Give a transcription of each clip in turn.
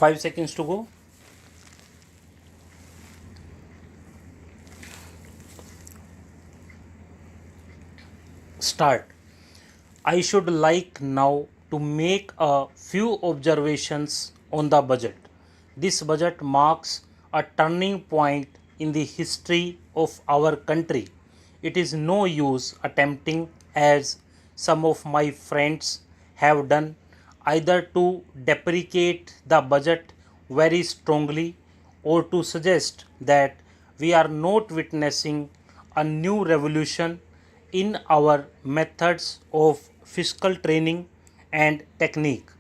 5 seconds to go. Start. I should like now to make a few observations on the budget. This budget marks a turning point in the history of our country. It is no use attempting, as some of my friends have done, either to deprecate the budget very strongly or to suggest that we are not witnessing a new revolution in our methods of fiscal training and technique.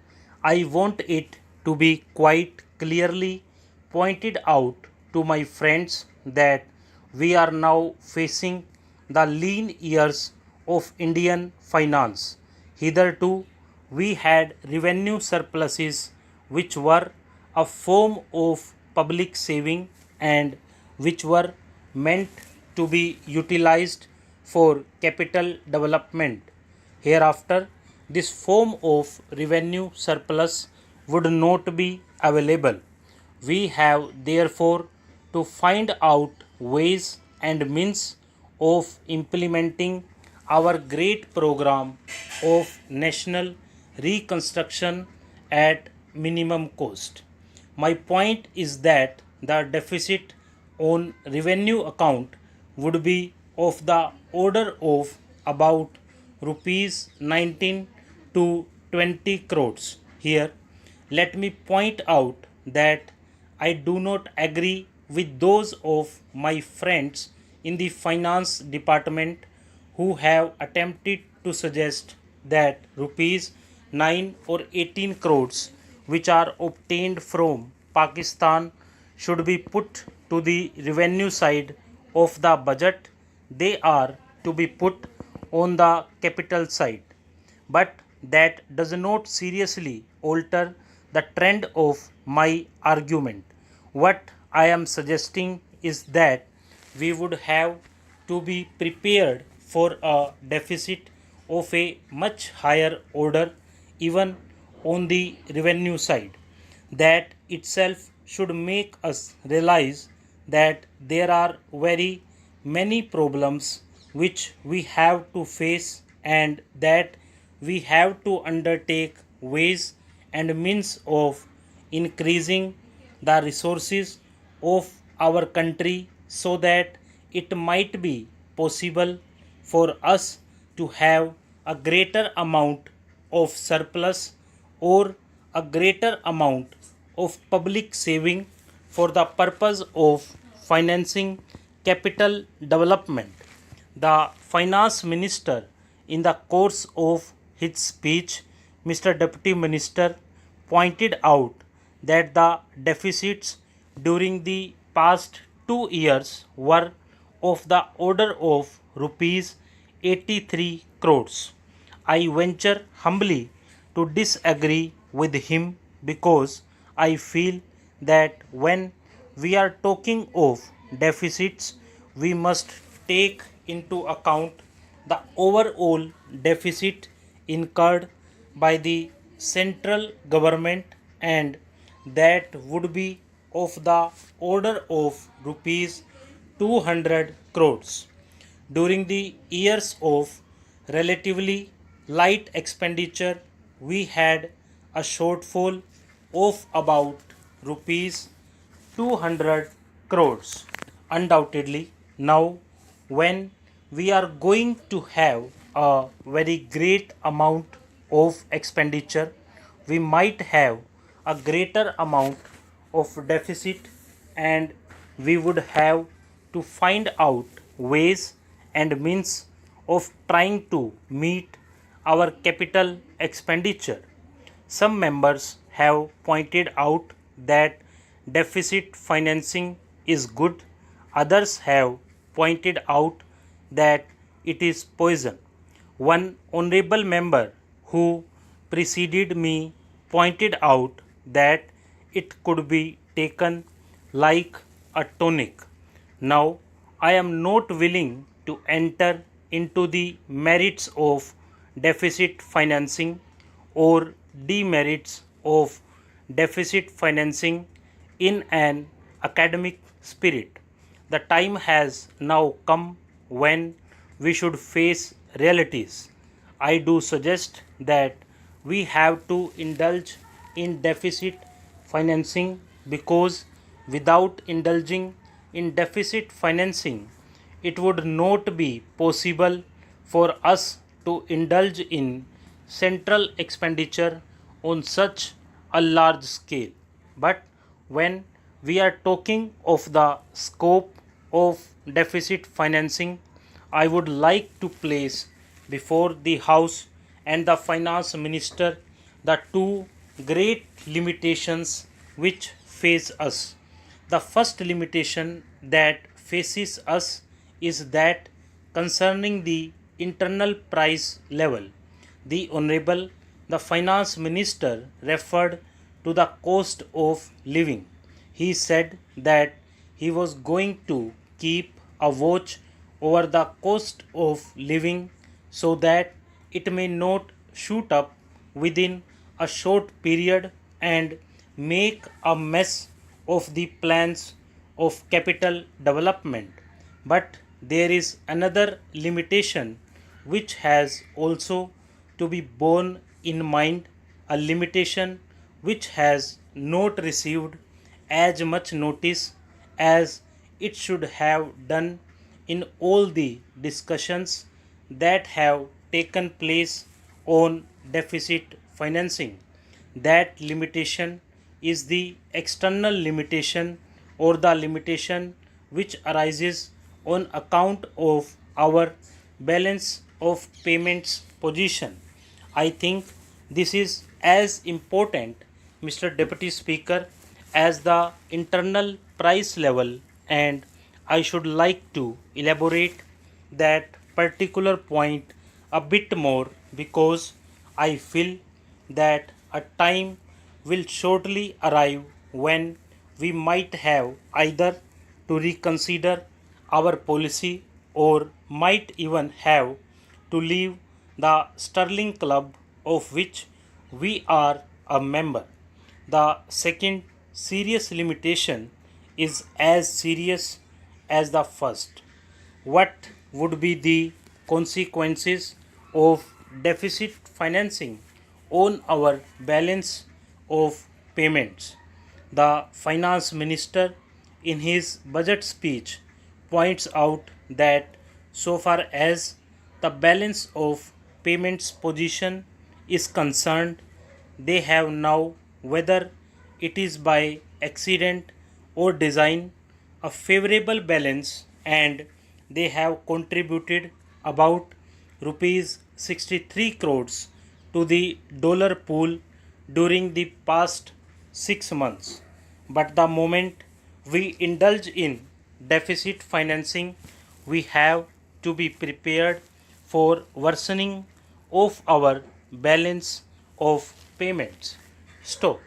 I want it to be quite clearly pointed out to my friends that we are now facing the lean years of Indian finance. Hitherto, we had revenue surpluses which were a form of public saving and which were meant to be utilized for capital development. Hereafter, this form of revenue surplus would not be available. We have therefore to find out ways and means of implementing our great program of national reconstruction at minimum cost. My point is that the deficit on revenue account would be of the order of about rupees 19 to 20 crores. Here, let me point out that I do not agree with those of my friends in the finance department who have attempted to suggest that rupees 9 or 18 crores which are obtained from Pakistan should be put to the revenue side of the budget. They are to be put on the capital side. But that does not seriously alter the trend of my argument. What I am suggesting is that we would have to be prepared for a deficit of a much higher order even on the revenue side. That itself should make us realize that there are very many problems which we have to face and that we have to undertake ways and means of increasing the resources of our country so that it might be possible for us to have a greater amount of surplus or a greater amount of public saving for the purpose of financing capital development. The finance minister, in the course of his speech, Mr. Deputy Minister, pointed out that the deficits during the past 2 years were of the order of rupees 83 crores. I venture humbly to disagree with him because I feel that when we are talking of deficits, we must take into account the overall deficit incurred by the central government, and that would be of the order of rupees 200 crores. During the years of relatively light expenditure, we had a shortfall of about rupees 200 crores. Undoubtedly, now when we are going to have a very great amount of expenditure, we might have a greater amount of deficit, and we would have to find out ways and means of trying to meet our capital expenditure. Some members have pointed out that deficit financing is good, others have pointed out that it is poison. One honorable member who preceded me pointed out that it could be taken like a tonic. Now, I am not willing to enter into the merits of deficit financing or demerits of deficit financing in an academic spirit. The time has now come when we should face realities. I do suggest that we have to indulge in deficit financing because without indulging in deficit financing, it would not be possible for us to indulge in central expenditure on such a large scale. But when we are talking of the scope of deficit financing, I would like to place before the House and the Finance Minister the two great limitations which face us. The first limitation that faces us is that concerning the internal price level. The Honorable the Finance Minister referred to the cost of living. He said that he was going to keep a watch over the cost of living so that it may not shoot up within a short period and make a mess of the plans of capital development. But there is another limitation which has also to be borne in mind, a limitation which has not received as much notice as it should have done in all the discussions that have taken place on deficit financing. That limitation is the external limitation or the limitation which arises on account of our balance of payments position. I think this is as important, Mr. Deputy Speaker, as the internal price level, and I should like to elaborate that particular point a bit more because I feel that a time will shortly arrive when we might have either to reconsider our policy or might even have to leave the Sterling Club of which we are a member. The second serious limitation is as serious as the first. What would be the consequences of deficit financing on our balance of payments? The finance minister, in his budget speech, points out that so far as the balance of payments position is concerned, they have now, whether it is by accident or design, a favorable balance, and they have contributed about rupees 63 crores to the dollar pool during the past 6 months. But the moment we indulge in deficit financing, we have to be prepared for worsening of our balance of payments. So,